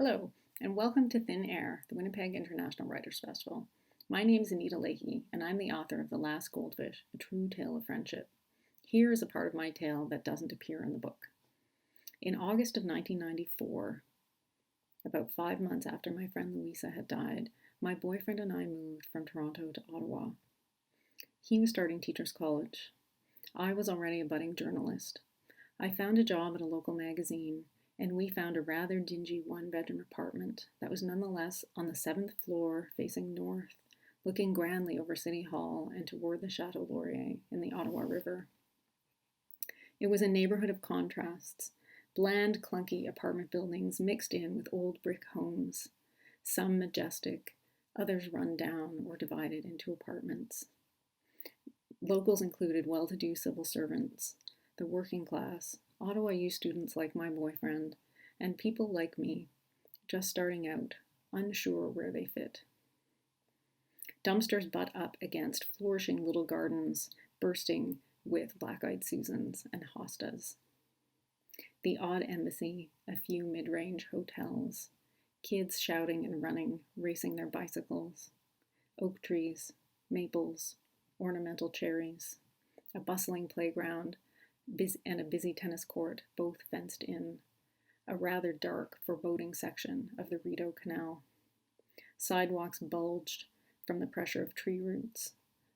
Hello, and welcome to Thin Air, the Winnipeg International Writers Festival. My name is Anita, Lahey, and I'm the author of The Last Goldfish, a true tale of friendship. Here is a part of my tale that doesn't appear in the book. In August of 1994, about 5 months after my friend Louisa had died, my boyfriend and I moved from Toronto to Ottawa. He was starting Teachers College. I was already a budding journalist. I found a job at a local magazine, and we found a rather dingy one-bedroom apartment that was nonetheless on the 7th floor facing north, looking grandly over City Hall and toward the Chateau Laurier in the Ottawa River. It was a neighborhood of contrasts, bland, clunky apartment buildings mixed in with old brick homes, some majestic, others run down or divided into apartments. Locals included well-to-do civil servants, the working class, Ottawa U students like my boyfriend, and people like me, just starting out, unsure where they fit. Dumpsters butt up against flourishing little gardens bursting with black-eyed Susans and hostas. The odd embassy, a few mid-range hotels, kids shouting and running, racing their bicycles, oak trees, maples, ornamental cherries, a bustling playground, and a busy tennis court, both fenced in, a rather dark foreboding section of the Rideau Canal. Sidewalks bulged from the pressure of tree roots,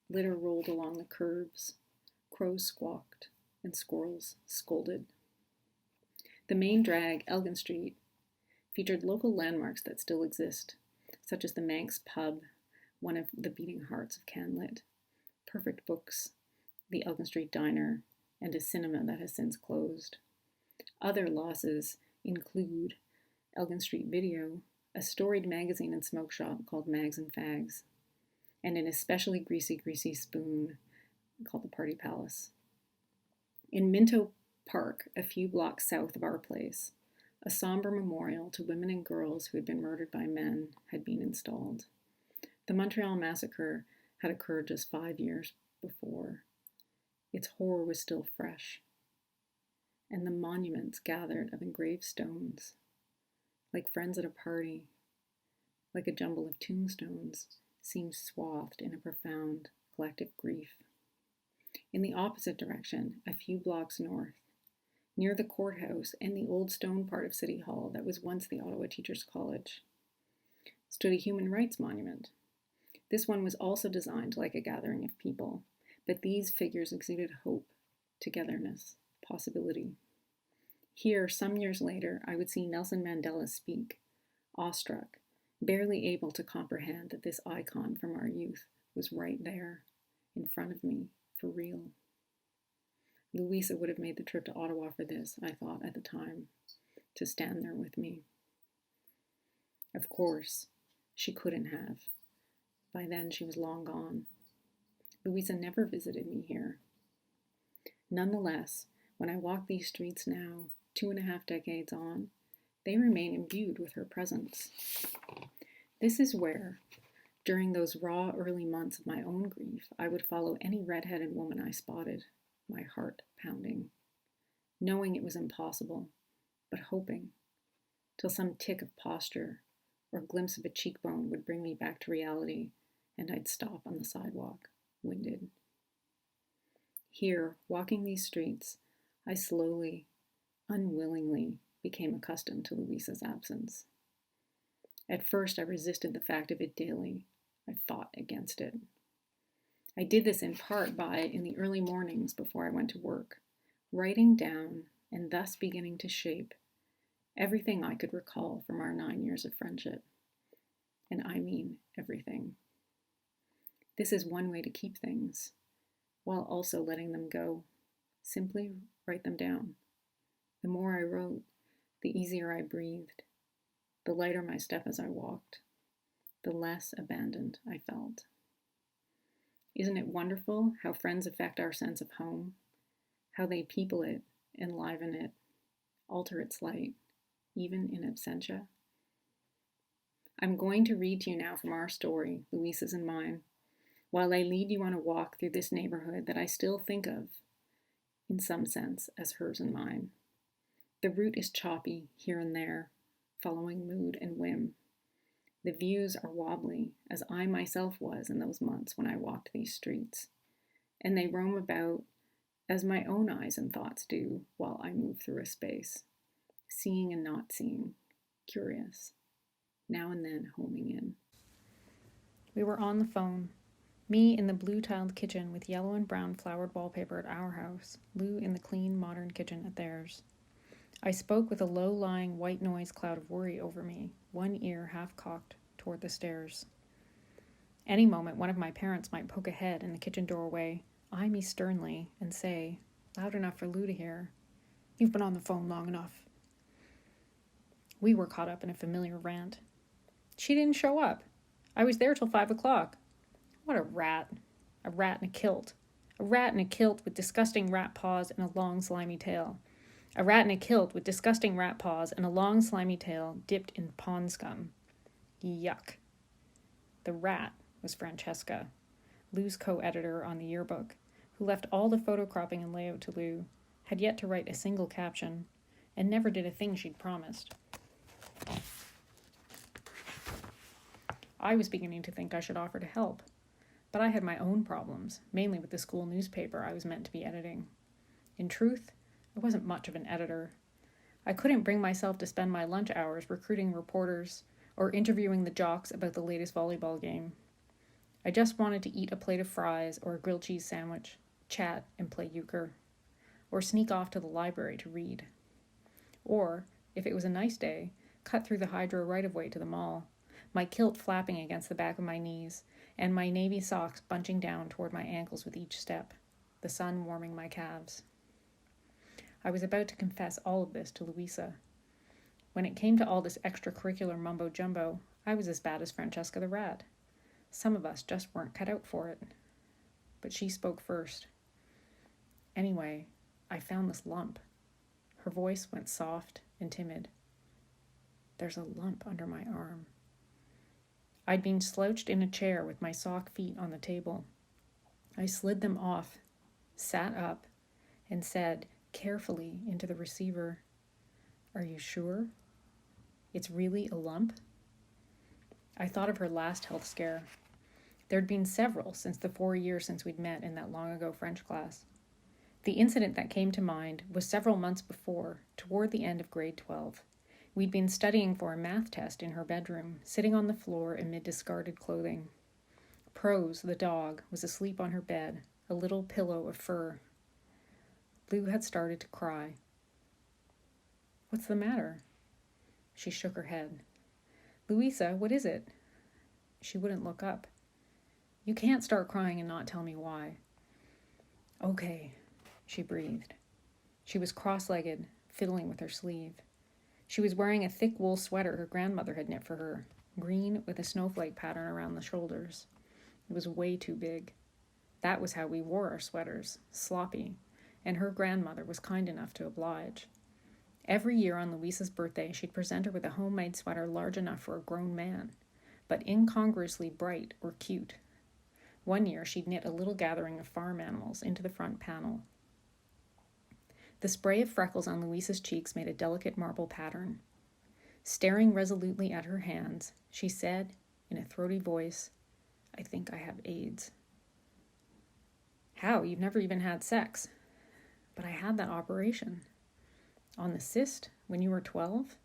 litter rolled along the curbs, crows squawked, and squirrels scolded. The main drag, Elgin Street, featured local landmarks that still exist, such as the Manx Pub, one of the beating hearts of Canlit, Perfect Books, the Elgin Street Diner, and a cinema that has since closed. Other losses include Elgin Street Video, a storied magazine and smoke shop called Mags and Fags, and an especially greasy spoon called the Party Palace. In Minto Park, a few blocks south of our place, a somber memorial to women and girls who had been murdered by men had been installed. The Montreal Massacre had occurred just 5 years before. Its horror was still fresh, and the monuments gathered of engraved stones, like friends at a party, like a jumble of tombstones, seemed swathed in a profound collective grief. In the opposite direction, a few blocks north, near the courthouse and the old stone part of City Hall that was once the Ottawa Teachers College, stood a human rights monument. This one was also designed like a gathering of people, but these figures exuded hope, togetherness, possibility. Here, some years later, I would see Nelson Mandela speak, awestruck, barely able to comprehend that this icon from our youth was right there, in front of me, for real. Louisa would have made the trip to Ottawa for this, I thought at the time, to stand there with me. Of course, she couldn't have. By then, she was long gone. Louisa never visited me here. Nonetheless, when I walk these streets now, 2.5 decades on, they remain imbued with her presence. This is where, during those raw early months of my own grief, I would follow any red-headed woman I spotted, my heart pounding, knowing it was impossible, but hoping, till some tick of posture or glimpse of a cheekbone would bring me back to reality, and I'd stop on the sidewalk, winded. Here, walking these streets, I slowly, unwillingly became accustomed to Louisa's absence. At first, I resisted the fact of it daily. I fought against it. I did this in part by, in the early mornings before I went to work, writing down and thus beginning to shape everything I could recall from our 9 years of friendship. And I mean everything. This is one way to keep things, while also letting them go. Simply write them down. The more I wrote, the easier I breathed, the lighter my step as I walked, the less abandoned I felt. Isn't it wonderful how friends affect our sense of home, how they people it, enliven it, alter its light, even in absentia? I'm going to read to you now from our story, Louisa's and mine, while I lead you on a walk through this neighborhood that I still think of, in some sense, as hers and mine. The route is choppy here and there, following mood and whim. The views are wobbly, as I myself was in those months when I walked these streets, and they roam about as my own eyes and thoughts do while I move through a space, seeing and not seeing, curious, now and then homing in. We were on the phone, me in the blue-tiled kitchen with yellow and brown flowered wallpaper at our house, Lou in the clean, modern kitchen at theirs. I spoke with a low-lying white noise cloud of worry over me, one ear half-cocked toward the stairs. Any moment, one of my parents might poke a head in the kitchen doorway, eye me sternly, and say, loud enough for Lou to hear, "You've been on the phone long enough." We were caught up in a familiar rant. "She didn't show up. I was there till 5 o'clock. What a rat. A rat in a kilt. A rat in a kilt with disgusting rat paws and a long slimy tail. A rat in a kilt with disgusting rat paws and a long slimy tail dipped in pond scum. Yuck." The rat was Francesca, Lou's co-editor on the yearbook, who left all the photocropping and layout to Lou, had yet to write a single caption, and never did a thing she'd promised. I was beginning to think I should offer to help, but I had my own problems, mainly with the school newspaper I was meant to be editing. In truth, I wasn't much of an editor. I couldn't bring myself to spend my lunch hours recruiting reporters or interviewing the jocks about the latest volleyball game. I just wanted to eat a plate of fries or a grilled cheese sandwich, chat and play euchre, or sneak off to the library to read. Or, if it was a nice day, cut through the Hydro right-of-way to the mall, my kilt flapping against the back of my knees, and my navy socks bunching down toward my ankles with each step, the sun warming my calves. I was about to confess all of this to Louisa. When it came to all this extracurricular mumbo-jumbo, I was as bad as Francesca the rat. Some of us just weren't cut out for it. But she spoke first. Anyway, I found this lump. Her voice went soft and timid. There's a lump under my arm. I'd been slouched in a chair with my sock feet on the table. I slid them off, sat up, and said carefully into the receiver, "Are you sure? It's really a lump?" I thought of her last health scare. There'd been several since the 4 years since we'd met in that long-ago French class. The incident that came to mind was several months before, toward the end of grade 12. We'd been studying for a math test in her bedroom, sitting on the floor amid discarded clothing. Prose, the dog, was asleep on her bed, a little pillow of fur. Lou had started to cry. "What's the matter?" She shook her head. "Louisa, what is it?" She wouldn't look up. "You can't start crying and not tell me why." "Okay," she breathed. She was cross-legged, fiddling with her sleeve. She was wearing a thick wool sweater her grandmother had knit for her, green with a snowflake pattern around the shoulders. It was way too big. That was how we wore our sweaters, sloppy, and her grandmother was kind enough to oblige. Every year on Louisa's birthday, she'd present her with a homemade sweater large enough for a grown man, but incongruously bright or cute. One year, she'd knit a little gathering of farm animals into the front panel. The spray of freckles on Louisa's cheeks made a delicate marble pattern. Staring resolutely at her hands, she said, in a throaty voice, "I think I have AIDS." "How? You've never even had sex." "But I had that operation." "On the cyst, when you were 12?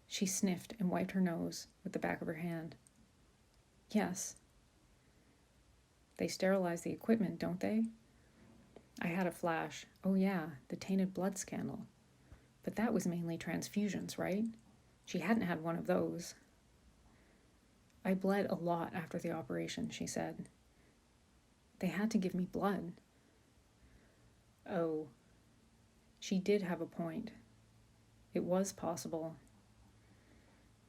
She sniffed and wiped her nose with the back of her hand. "Yes." "They sterilize the equipment, don't they?" I had a flash. Oh yeah, the tainted blood scandal. But that was mainly transfusions, right? She hadn't had one of those. "I bled a lot after the operation," she said. "They had to give me blood." Oh. She did have a point. It was possible.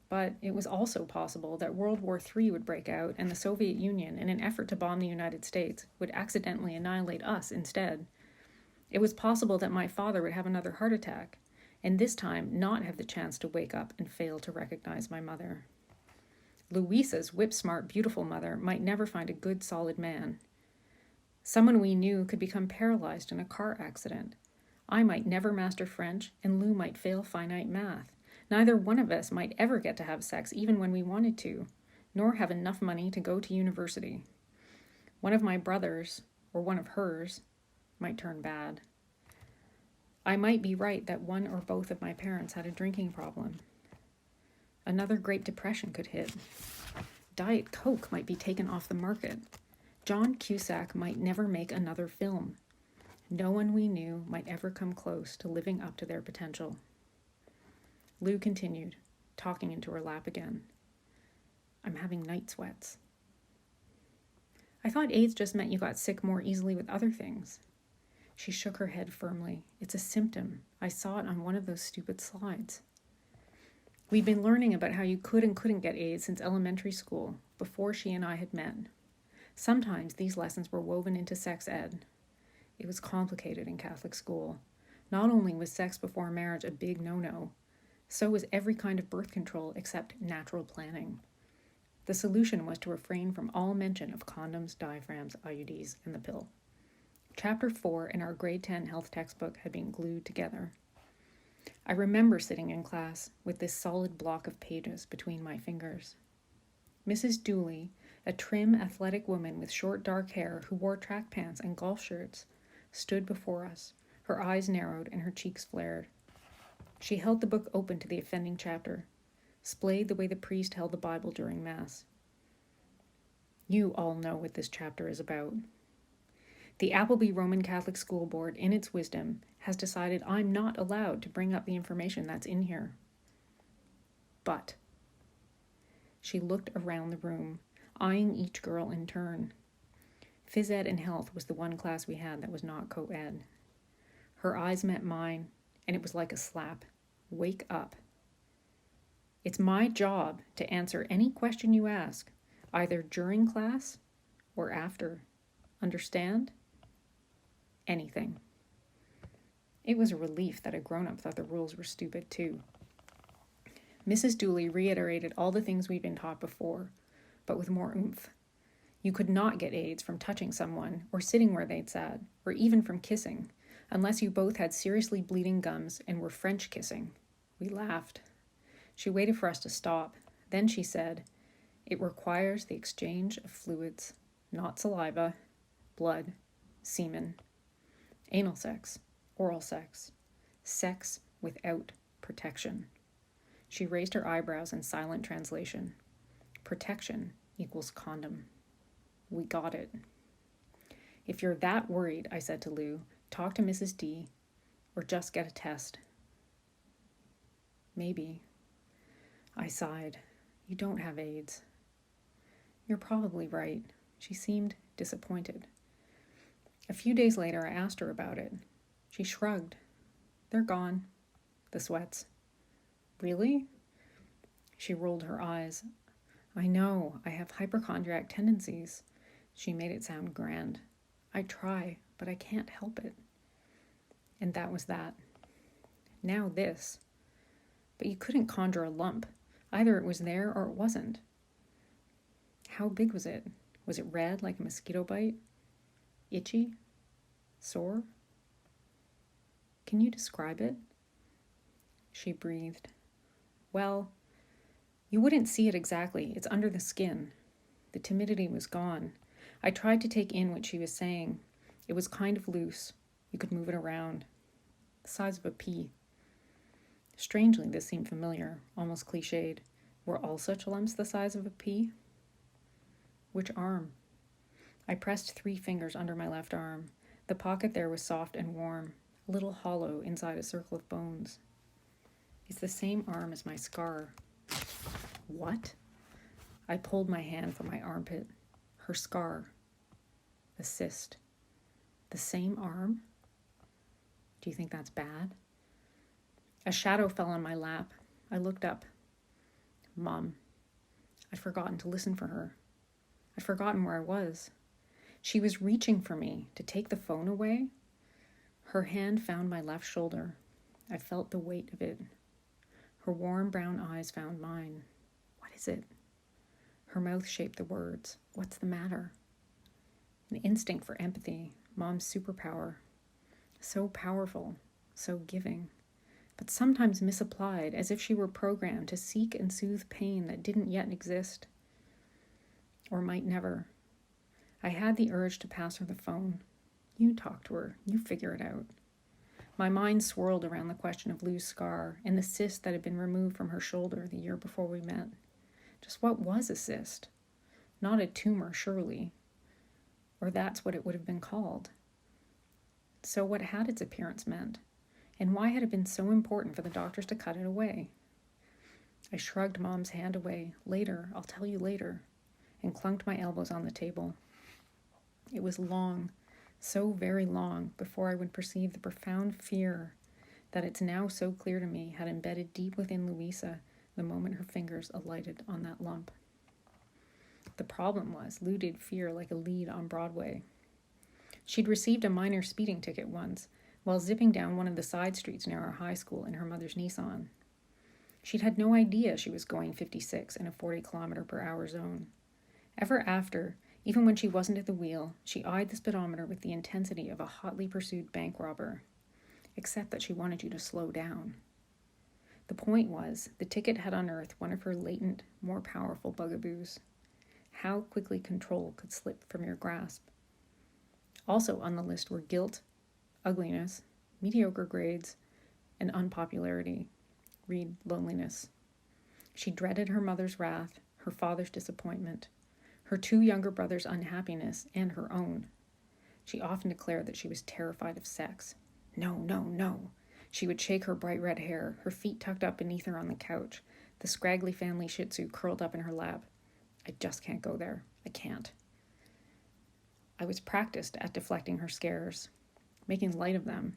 But it was also possible that World War III would break out and the Soviet Union, in an effort to bomb the United States, would accidentally annihilate us instead. It was possible that my father would have another heart attack, and this time not have the chance to wake up and fail to recognize my mother. Louisa's whip-smart, beautiful mother might never find a good, solid man. Someone we knew could become paralyzed in a car accident. I might never master French, and Lou might fail finite math. Neither one of us might ever get to have sex even when we wanted to, nor have enough money to go to university. One of my brothers, or one of hers, might turn bad. I might be right that one or both of my parents had a drinking problem. Another Great Depression could hit. Diet Coke might be taken off the market. John Cusack might never make another film. No one we knew might ever come close to living up to their potential. Lou continued, talking into her lap again. I'm having night sweats. I thought AIDS just meant you got sick more easily with other things. She shook her head firmly. It's a symptom. I saw it on one of those stupid slides. We'd been learning about how you could and couldn't get AIDS since elementary school, before she and I had met. Sometimes these lessons were woven into sex ed. It was complicated in Catholic school. Not only was sex before marriage a big no-no, so was every kind of birth control except natural planning. The solution was to refrain from all mention of condoms, diaphragms, IUDs, and the pill. Chapter 4 in our grade 10 health textbook had been glued together. I remember sitting in class with this solid block of pages between my fingers. Mrs. Dooley, a trim, athletic woman with short, dark hair who wore track pants and golf shirts, stood before us, her eyes narrowed and her cheeks flared. She held the book open to the offending chapter, splayed the way the priest held the Bible during Mass. You all know what this chapter is about. The Appleby Roman Catholic School Board, in its wisdom, has decided I'm not allowed to bring up the information that's in here. But she looked around the room, eyeing each girl in turn. Phys Ed and Health was the one class we had that was not co-ed. Her eyes met mine, and it was like a slap. Wake up. It's my job to answer any question you ask, either during class or after. Understand? Anything. It was a relief that a grown-up thought the rules were stupid too. Mrs. Dooley reiterated all the things we'd been taught before, but with more oomph. You could not get AIDS from touching someone, or sitting where they'd sat, or even from kissing, unless you both had seriously bleeding gums and were French kissing. We laughed. She waited for us to stop. Then she said, it requires the exchange of fluids, not saliva, blood, semen. Anal sex, oral sex, sex without protection. She raised her eyebrows in silent translation. Protection equals condom. We got it. If you're that worried, I said to Lou, talk to Mrs. D, or just get a test. Maybe. I sighed. You don't have AIDS. You're probably right. She seemed disappointed. A few days later, I asked her about it. She shrugged. They're gone. The sweats. Really? She rolled her eyes. I know, I have hypochondriac tendencies. She made it sound grand. I try, but I can't help it. And that was that. Now this. But you couldn't conjure a lump. Either it was there or it wasn't. How big was it? Was it red like a mosquito bite? Itchy? Sore? Can you describe it? She breathed. Well, you wouldn't see it exactly. It's under the skin. The timidity was gone. I tried to take in what she was saying. It was kind of loose. You could move it around. The size of a pea. Strangely, this seemed familiar, almost cliched. Were all such lumps the size of a pea? Which arm? I pressed 3 fingers under my left arm. The pocket there was soft and warm, a little hollow inside a circle of bones. It's the same arm as my scar. What? I pulled my hand from my armpit. Her scar. The cyst. The same arm? Do you think that's bad? A shadow fell on my lap. I looked up. Mom. I'd forgotten to listen for her. I'd forgotten where I was. She was reaching for me to take the phone away. Her hand found my left shoulder. I felt the weight of it. Her warm brown eyes found mine. What is it? Her mouth shaped the words. What's the matter? An instinct for empathy, Mom's superpower. So powerful, so giving. but sometimes misapplied, as if she were programmed to seek and soothe pain that didn't yet exist, or might never. I had the urge to pass her the phone. You talk to her. You figure it out. My mind swirled around the question of Lou's scar and the cyst that had been removed from her shoulder the year before we met. Just what was a cyst? Not a tumor, surely. Or that's what it would have been called. So what had its appearance meant? And why had it been so important for the doctors to cut it away? I shrugged Mom's hand away. Later, I'll tell you later, and clunked my elbows on the table. It was long, so very long, before I would perceive the profound fear that it's now so clear to me had embedded deep within Louisa the moment her fingers alighted on that lump. The problem was, Lou did fear like a lead on Broadway. She'd received a minor speeding ticket once, while zipping down one of the side streets near our high school in her mother's Nissan. She'd had no idea she was going 56 in a 40-kilometer-per-hour zone. Ever after, even when she wasn't at the wheel, she eyed the speedometer with the intensity of a hotly pursued bank robber, except that she wanted you to slow down. The point was, the ticket had unearthed one of her latent, more powerful bugaboos: how quickly control could slip from your grasp. Also on the list were guilt, ugliness, mediocre grades, and unpopularity. Read loneliness. She dreaded her mother's wrath, her father's disappointment, her 2 younger brothers' unhappiness, and her own. She often declared that she was terrified of sex. No, no, no. She would shake her bright red hair, her feet tucked up beneath her on the couch, the scraggly family shih tzu curled up in her lap. I just can't go there. I can't. I was practiced at deflecting her scares, making light of them,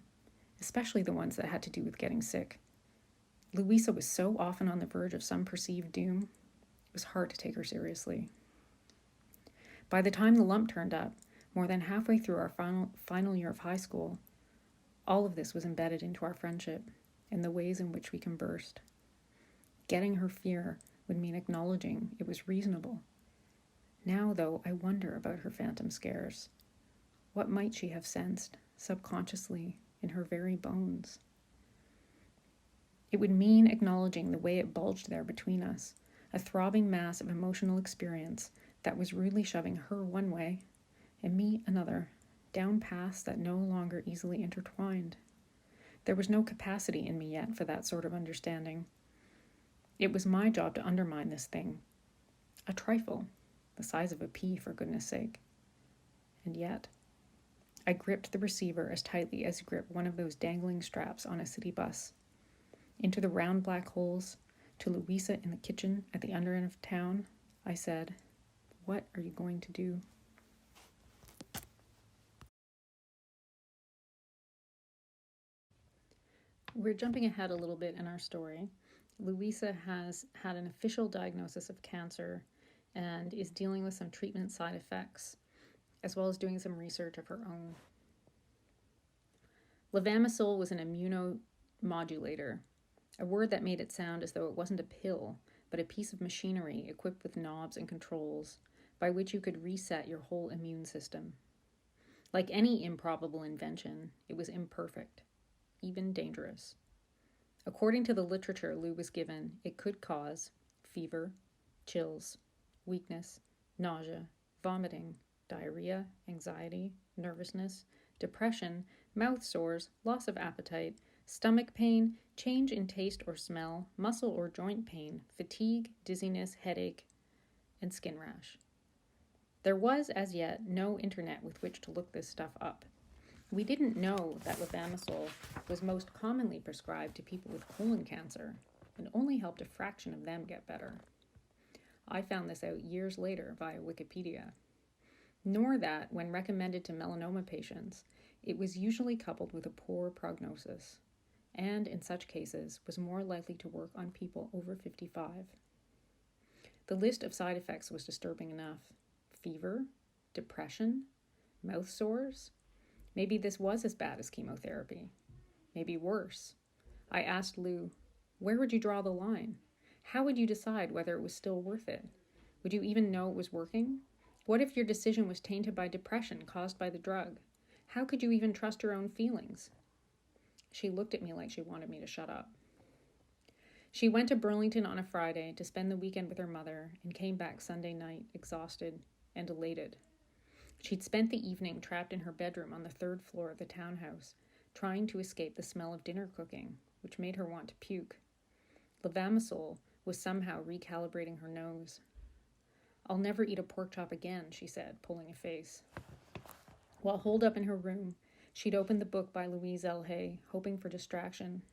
especially the ones that had to do with getting sick. Louisa was so often on the verge of some perceived doom, it was hard to take her seriously. By the time the lump turned up, more than halfway through our final year of high school, all of this was embedded into our friendship and the ways in which we conversed. Getting her fear would mean acknowledging it was reasonable. Now, though, I wonder about her phantom scares. What might she have sensed, subconsciously, in her very bones? It would mean acknowledging the way it bulged there between us, a throbbing mass of emotional experience that was rudely shoving her one way and me another, down paths that no longer easily intertwined. There was no capacity in me yet for that sort of understanding. It was my job to undermine this thing. A trifle, the size of a pea, for goodness sake. And yet, I gripped the receiver as tightly as you grip one of those dangling straps on a city bus. Into the round black holes, to Louisa in the kitchen at the under end of town, I said, "What are you going to do?" We're jumping ahead a little bit in our story. Louisa has had an official diagnosis of cancer and is dealing with some treatment side effects, as well as doing some research of her own. Levamisole was an immunomodulator, a word that made it sound as though it wasn't a pill, but a piece of machinery equipped with knobs and controls by which you could reset your whole immune system. Like any improbable invention, it was imperfect, even dangerous. According to the literature Lou was given, it could cause fever, chills, weakness, nausea, vomiting, diarrhea, anxiety, nervousness, depression, mouth sores, loss of appetite, stomach pain, change in taste or smell, muscle or joint pain, fatigue, dizziness, headache, and skin rash. There was, as yet, no internet with which to look this stuff up. We didn't know that levamisole was most commonly prescribed to people with colon cancer and only helped a fraction of them get better. I found this out years later via Wikipedia. Nor that, when recommended to melanoma patients, it was usually coupled with a poor prognosis, and in such cases was more likely to work on people over 55. The list of side effects was disturbing enough. Fever, depression, mouth sores. Maybe this was as bad as chemotherapy. Maybe worse. I asked Lou, where would you draw the line? How would you decide whether it was still worth it? Would you even know it was working? What if your decision was tainted by depression caused by the drug? How could you even trust your own feelings? She looked at me like she wanted me to shut up. She went to Burlington on a Friday to spend the weekend with her mother and came back Sunday night exhausted and elated. She'd spent the evening trapped in her bedroom on the third floor of the townhouse, trying to escape the smell of dinner cooking, which made her want to puke. Levamisole was somehow recalibrating her nose. "I'll never eat a pork chop again," she said, pulling a face. While holed up in her room, she'd opened the book by Louise Lahey, hoping for distraction.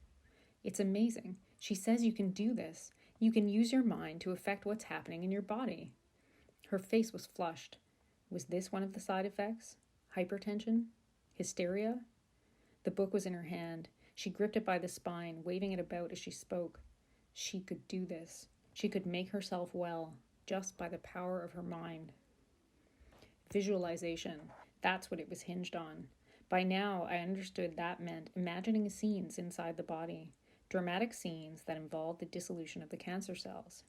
"It's amazing. She says you can do this. You can use your mind to affect what's happening in your body." Her face was flushed. Was this one of the side effects? Hypertension? Hysteria? The book was in her hand. She gripped it by the spine, waving it about as she spoke. She could do this. She could make herself well, just by the power of her mind. Visualization. That's what it was hinged on. By now, I understood that meant imagining scenes inside the body, dramatic scenes that involved the dissolution of the cancer cells.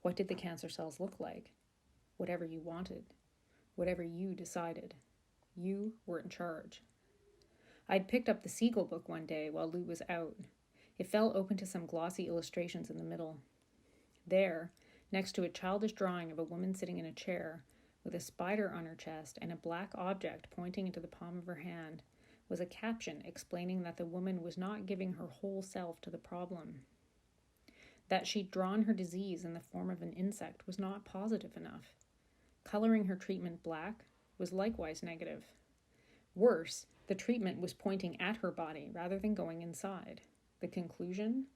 What did the cancer cells look like? Whatever you wanted. Whatever you decided. You were in charge. I'd picked up the Siegel book one day while Lou was out. It fell open to some glossy illustrations in the middle. There, next to a childish drawing of a woman sitting in a chair, with a spider on her chest and a black object pointing into the palm of her hand, was a caption explaining that the woman was not giving her whole self to the problem. That she'd drawn her disease in the form of an insect was not positive enough. Coloring her treatment black was likewise negative. Worse, the treatment was pointing at her body rather than going inside. The conclusion?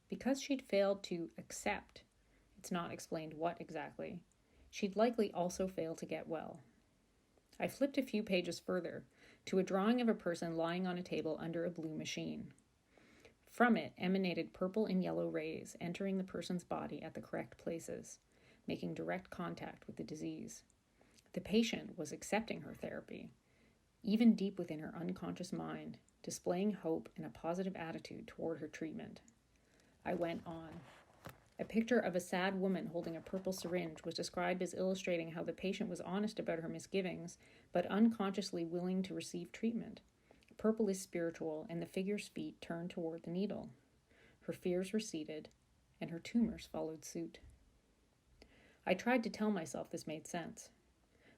Because she'd failed to accept, it's not explained what exactly, she'd likely also failed to get well. I flipped a few pages further to a drawing of a person lying on a table under a blue machine. From it emanated purple and yellow rays entering the person's body at the correct places, making direct contact with the disease. The patient was accepting her therapy, even deep within her unconscious mind, displaying hope and a positive attitude toward her treatment. I went on. A picture of a sad woman holding a purple syringe was described as illustrating how the patient was honest about her misgivings, but unconsciously willing to receive treatment. Purple is spiritual, and the figure's feet turned toward the needle. Her fears receded, and her tumors followed suit. I tried to tell myself this made sense.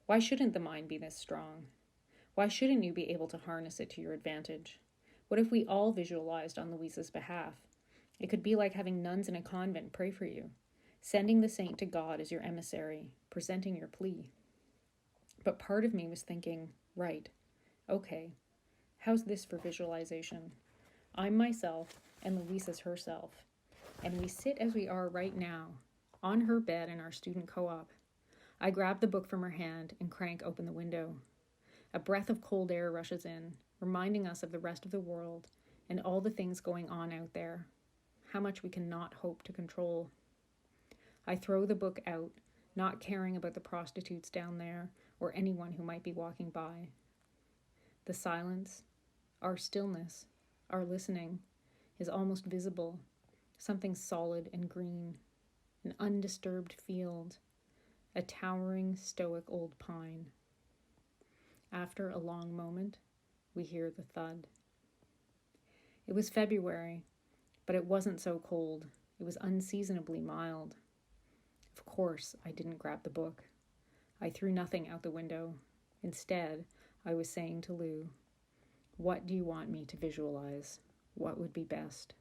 Why shouldn't the mind be this strong? Why shouldn't you be able to harness it to your advantage? What if we all visualized on Louisa's behalf? It could be like having nuns in a convent pray for you, sending the saint to God as your emissary, presenting your plea. But part of me was thinking, right, okay, how's this for visualization? I'm myself, and Louisa's herself, and we sit as we are right now, on her bed in our student co-op. I grab the book from her hand and crank open the window. A breath of cold air rushes in, reminding us of the rest of the world and all the things going on out there, how much we cannot hope to control. I throw the book out, not caring about the prostitutes down there or anyone who might be walking by. The silence, our stillness, our listening, is almost visible, something solid and green, an undisturbed field, a towering, stoic old pine. After a long moment, we hear the thud. It was February, but it wasn't so cold. It was unseasonably mild. Of course, I didn't grab the book. I threw nothing out the window. Instead, I was saying to Lou, "What do you want me to visualize? What would be best?"